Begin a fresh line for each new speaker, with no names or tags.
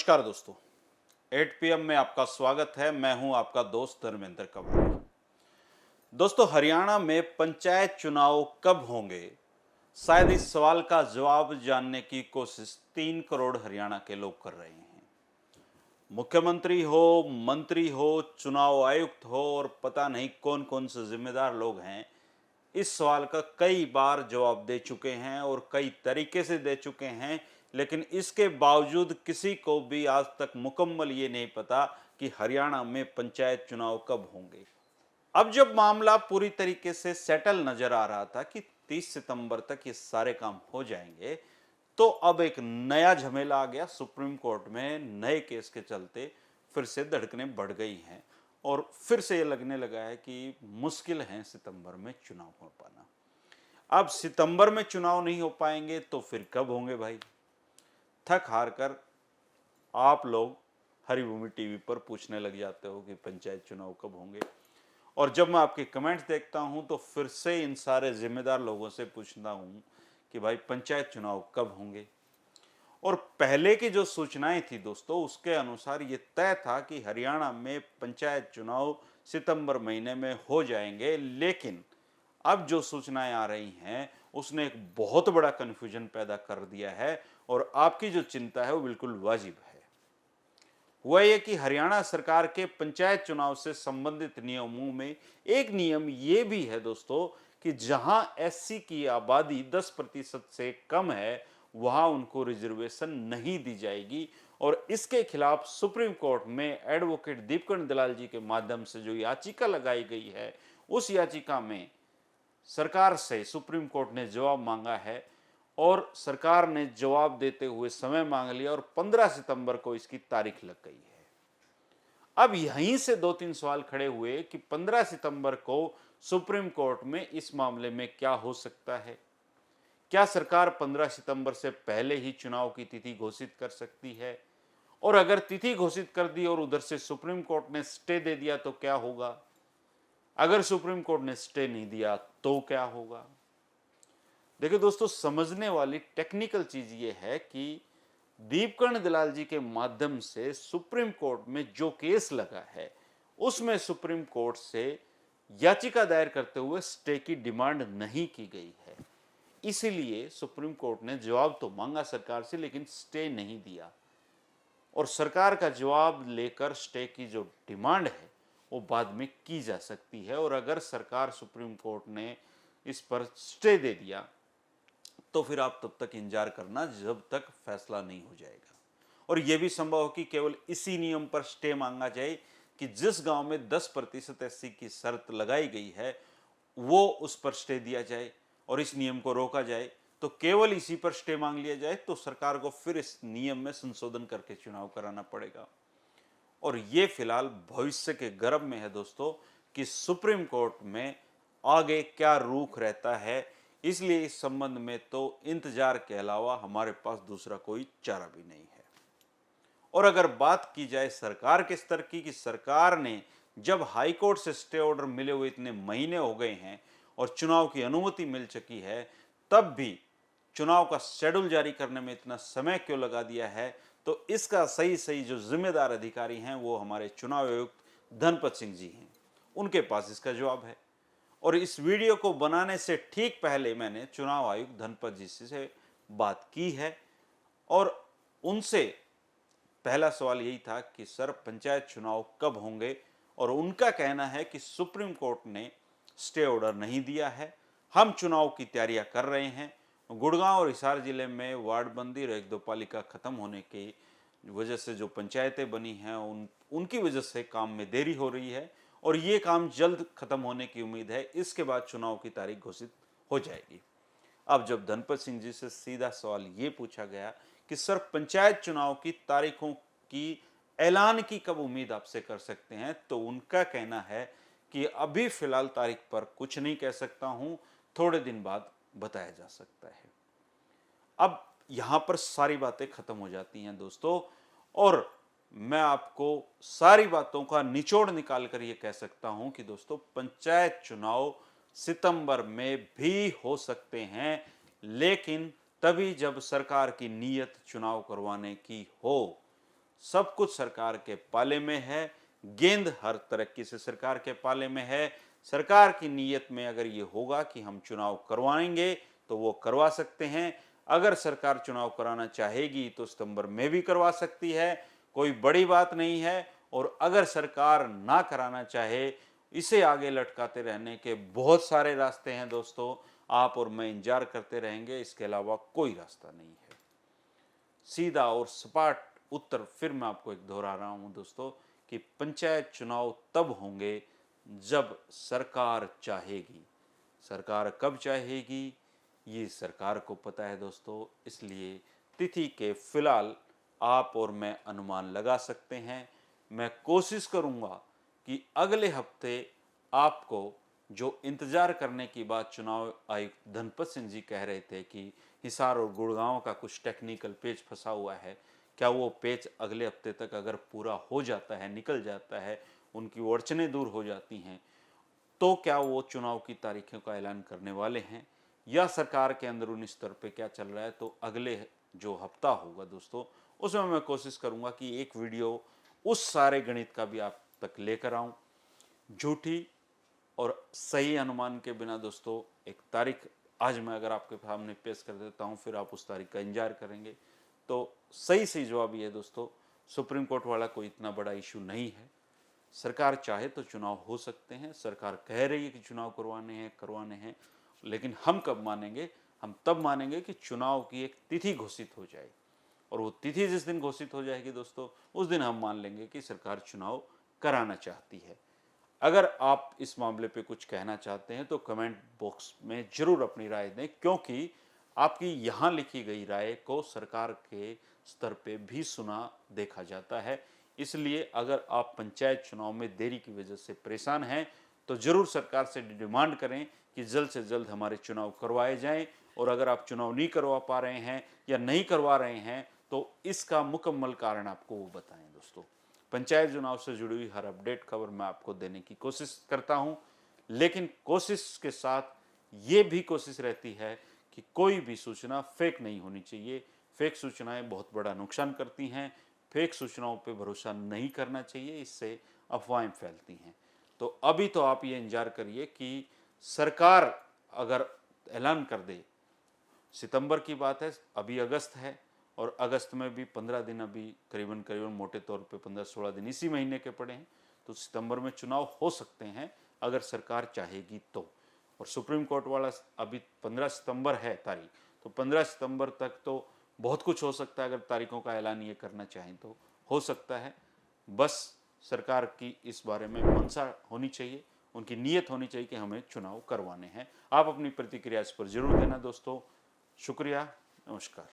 नमस्कार दोस्तों, 8 PM में आपका स्वागत है। मैं हूं आपका दोस्त धर्मेंद्र कबाड़ी। दोस्तों, हरियाणा में पंचायत चुनाव कब होंगे? शायद इस सवाल का जवाब जानने की कोशिश 3 करोड़ हरियाणा के लोग कर रहे हैं। मुख्यमंत्री हो, मंत्री हो, चुनाव आयुक्त हो और पता नहीं कौन कौन से जिम्मेदार लोग हैं, इस सवाल का कई बार जवाब दे चुके हैं और कई तरीके से दे चुके हैं, लेकिन इसके बावजूद किसी को भी आज तक मुकम्मल ये नहीं पता कि हरियाणा में पंचायत चुनाव कब होंगे। अब जब मामला पूरी तरीके से सेटल नजर आ रहा था कि 30 सितंबर तक ये सारे काम हो जाएंगे, तो अब एक नया झमेला आ गया। सुप्रीम कोर्ट में नए केस के चलते फिर से धड़कनें बढ़ गई हैं और फिर से ये लगने लगा है कि मुश्किल है सितंबर में चुनाव हो पाना। अब सितंबर में चुनाव नहीं हो पाएंगे तो फिर कब होंगे भाई? थक हार कर आप लोग हरिभूमि टीवी पर पूछने लग जाते हो कि पंचायत चुनाव कब होंगे, और जब मैं आपके कमेंट्स देखता हूं तो फिर से इन सारे जिम्मेदार लोगों से पूछता हूं कि भाई पंचायत चुनाव कब होंगे। और पहले की जो सूचनाएं थी दोस्तों, उसके अनुसार ये तय था कि हरियाणा में पंचायत चुनाव सितंबर महीने में हो जाएंगे, लेकिन अब जो सूचनाएं आ रही हैं उसने एक बहुत बड़ा कन्फ्यूजन पैदा कर दिया है और आपकी जो चिंता है वो बिल्कुल वाजिब है। हुआ ये कि हरियाणा सरकार के पंचायत चुनाव से संबंधित नियमों में एक नियम ये भी है दोस्तों कि जहां एससी की आबादी 10% से कम है, वहां उनको रिजर्वेशन नहीं दी जाएगी। और इसके खिलाफ सुप्रीम कोर्ट में एडवोकेट दीपकन दलाल जी के माध्यम से जो याचिका लगाई गई है, उस याचिका में सरकार से सुप्रीम कोर्ट ने जवाब मांगा है और सरकार ने जवाब देते हुए समय मांग लिया और 15 सितंबर को इसकी तारीख लग गई है। अब यहीं से 2-3 सवाल खड़े हुए कि 15 सितंबर को सुप्रीम कोर्ट में इस मामले में क्या हो सकता है। क्या सरकार 15 सितंबर से पहले ही चुनाव की तिथि घोषित कर सकती है? और अगर तिथि घोषित कर दी और उधर से सुप्रीम कोर्ट ने स्टे दे दिया तो क्या होगा? अगर सुप्रीम कोर्ट ने स्टे नहीं दिया तो क्या होगा? देखिए दोस्तों, समझने वाली टेक्निकल चीज ये है कि दीपकर्ण दलाल जी के माध्यम से सुप्रीम कोर्ट में जो केस लगा है, उसमें सुप्रीम कोर्ट से याचिका दायर करते हुए स्टे की डिमांड नहीं की गई है। इसीलिए सुप्रीम कोर्ट ने जवाब तो मांगा सरकार से, लेकिन स्टे नहीं दिया। और सरकार का जवाब लेकर स्टे की जो डिमांड है वो बाद में की जा सकती है। और अगर सरकार सुप्रीम कोर्ट ने इस पर स्टे दे दिया तो फिर आप तब तक इंतजार करना जब तक फैसला नहीं हो जाएगा। और यह भी संभव हो कि केवल इसी नियम पर स्टे मांगा जाए कि जिस गांव में 10% एससी की शर्त लगाई गई है, वो उस पर स्टे दिया जाए और इस नियम को रोका जाए। तो केवल इसी पर स्टे मांग लिया जाए तो सरकार को फिर इस नियम में संशोधन करके चुनाव कराना पड़ेगा। और ये फिलहाल भविष्य के गर्भ में है दोस्तों कि सुप्रीम कोर्ट में आगे क्या रुख रहता है। इसलिए इस संबंध में तो इंतजार के अलावा हमारे पास दूसरा कोई चारा भी नहीं है। और अगर बात की जाए सरकार के स्तर की कि सरकार ने जब हाई कोर्ट से स्टे ऑर्डर मिले हुए इतने महीने हो गए हैं और चुनाव की अनुमति मिल चुकी है, तब भी चुनाव का शेड्यूल जारी करने में इतना समय क्यों लगा दिया है, तो इसका सही सही जो जिम्मेदार अधिकारी हैं वो हमारे चुनाव आयुक्त धनपत सिंह जी हैं। उनके पास इसका जवाब है। और इस वीडियो को बनाने से ठीक पहले मैंने चुनाव आयुक्त धनपत जी से बात की है और उनसे पहला सवाल यही था कि सर पंचायत चुनाव कब होंगे। और उनका कहना है कि सुप्रीम कोर्ट ने स्टे ऑर्डर नहीं दिया है, हम चुनाव की तैयारियां कर रहे हैं। गुड़गांव और हिसार जिले में वार्डबंदी और एक दो पालिका खत्म होने की वजह से जो पंचायतें बनी हैं उनकी वजह से काम में देरी हो रही है और ये काम जल्द खत्म होने की उम्मीद है। इसके बाद चुनाव की तारीख घोषित हो जाएगी। अब जब धनपत सिंह जी से सीधा सवाल ये पूछा गया कि सर पंचायत चुनाव की तारीखों की ऐलान की कब उम्मीद आपसे कर सकते हैं, तो उनका कहना है कि अभी फिलहाल तारीख पर कुछ नहीं कह सकता हूं, थोड़े दिन बाद बताया जा सकता है। अब यहां पर सारी बातें खत्म हो जाती हैं दोस्तों, और मैं आपको सारी बातों का निचोड़ निकाल कर यह कह सकता हूं कि दोस्तों पंचायत चुनाव सितंबर में भी हो सकते हैं, लेकिन तभी जब सरकार की नीयत चुनाव करवाने की हो। सब कुछ सरकार के पाले में है, गेंद हर तरीके से सरकार के पाले में है। सरकार की नीयत में अगर ये होगा कि हम चुनाव करवाएंगे तो वो करवा सकते हैं। अगर सरकार चुनाव कराना चाहेगी तो सितंबर में भी करवा सकती है, कोई बड़ी बात नहीं है। और अगर सरकार ना कराना चाहे, इसे आगे लटकाते रहने के बहुत सारे रास्ते हैं दोस्तों। आप और मैं इंतजार करते रहेंगे, इसके अलावा कोई रास्ता नहीं है। सीधा और सपाट उत्तर फिर मैं आपको एक दोहरा रहा हूं दोस्तों कि पंचायत चुनाव तब होंगे जब सरकार चाहेगी। सरकार कब चाहेगी ये सरकार को पता है दोस्तों, इसलिए तिथि के फिलहाल आप और मैं अनुमान लगा सकते हैं। मैं कोशिश करूंगा कि अगले हफ्ते आपको जो इंतजार करने की बात चुनाव आयुक्त धनपत सिंह जी कह रहे थे कि हिसार और गुड़गांव का कुछ टेक्निकल पेच फंसा हुआ है, क्या वो पेच अगले हफ्ते तक अगर पूरा हो जाता है, निकल जाता है, उनकी अड़चनें दूर हो जाती हैं, तो क्या वो चुनाव की तारीखों का ऐलान करने वाले हैं, या सरकार के अंदरूनी स्तर पे क्या चल रहा है। तो अगले जो हफ्ता होगा दोस्तों, उसमें मैं कोशिश करूंगा कि एक वीडियो उस सारे गणित का भी आप तक लेकर आऊं। झूठी और सही अनुमान के बिना दोस्तों एक तारीख आज मैं अगर आपके सामने पेश कर देता हूं, फिर आप उस तारीख का इंतजार करेंगे। तो सही जवाब ये दोस्तों, सुप्रीम कोर्ट वाला कोई इतना बड़ा इशू नहीं है। सरकार चाहे तो चुनाव हो सकते हैं, सरकार कह रही है कि चुनाव करवाने हैं, लेकिन हम कब मानेंगे? हम तब मानेंगे कि चुनाव की एक तिथि घोषित हो जाए, और वो तिथि जिस दिन घोषित हो जाएगी दोस्तों, उस दिन हम मान लेंगे कि सरकार चुनाव कराना चाहती है। अगर आप इस मामले पे कुछ कहना चाहते हैं तो कमेंट बॉक्स में जरूर अपनी राय दें, क्योंकि आपकी यहाँ लिखी गई राय को सरकार के स्तर पे भी सुना देखा जाता है। इसलिए अगर आप पंचायत चुनाव में देरी की वजह से परेशान हैं तो जरूर सरकार से डिमांड करें कि जल्द से जल्द हमारे चुनाव करवाए जाएं। और अगर आप चुनाव नहीं करवा पा रहे हैं या नहीं करवा रहे हैं तो इसका मुकम्मल कारण आपको वो बताएं दोस्तों। पंचायत चुनाव से जुड़ी हुई हर अपडेट खबर मैं आपको देने की कोशिश करता हूं, लेकिन कोशिश के साथ ये भी कोशिश रहती है कि कोई भी सूचना फेक नहीं होनी चाहिए। फेक सूचनाएं बहुत बड़ा नुकसान करती हैं। फेक सूचनाओं पे भरोसा नहीं करना चाहिए, इससे अफवाहें फैलती हैं। तो अभी तो आप ये इंतजार करिए कि सरकार अगर ऐलान कर दे, सितंबर की बात है, अभी अगस्त है, और अगस्त में भी 15 दिन अभी करीबन मोटे तौर पे 15-16 दिन इसी महीने के पड़े हैं, तो सितंबर में चुनाव हो सकते हैं अगर सरकार चाहेगी तो। और सुप्रीम कोर्ट वाला अभी 15 सितंबर है तारीख, तो 15 सितंबर तक तो बहुत कुछ हो सकता है। अगर तारीखों का ऐलान ये करना चाहें तो हो सकता है। बस सरकार की इस बारे में मंशा होनी चाहिए, उनकी नीयत होनी चाहिए कि हमें चुनाव करवाने हैं। आप अपनी प्रतिक्रिया इस पर जरूर देना दोस्तों। शुक्रिया, नमस्कार।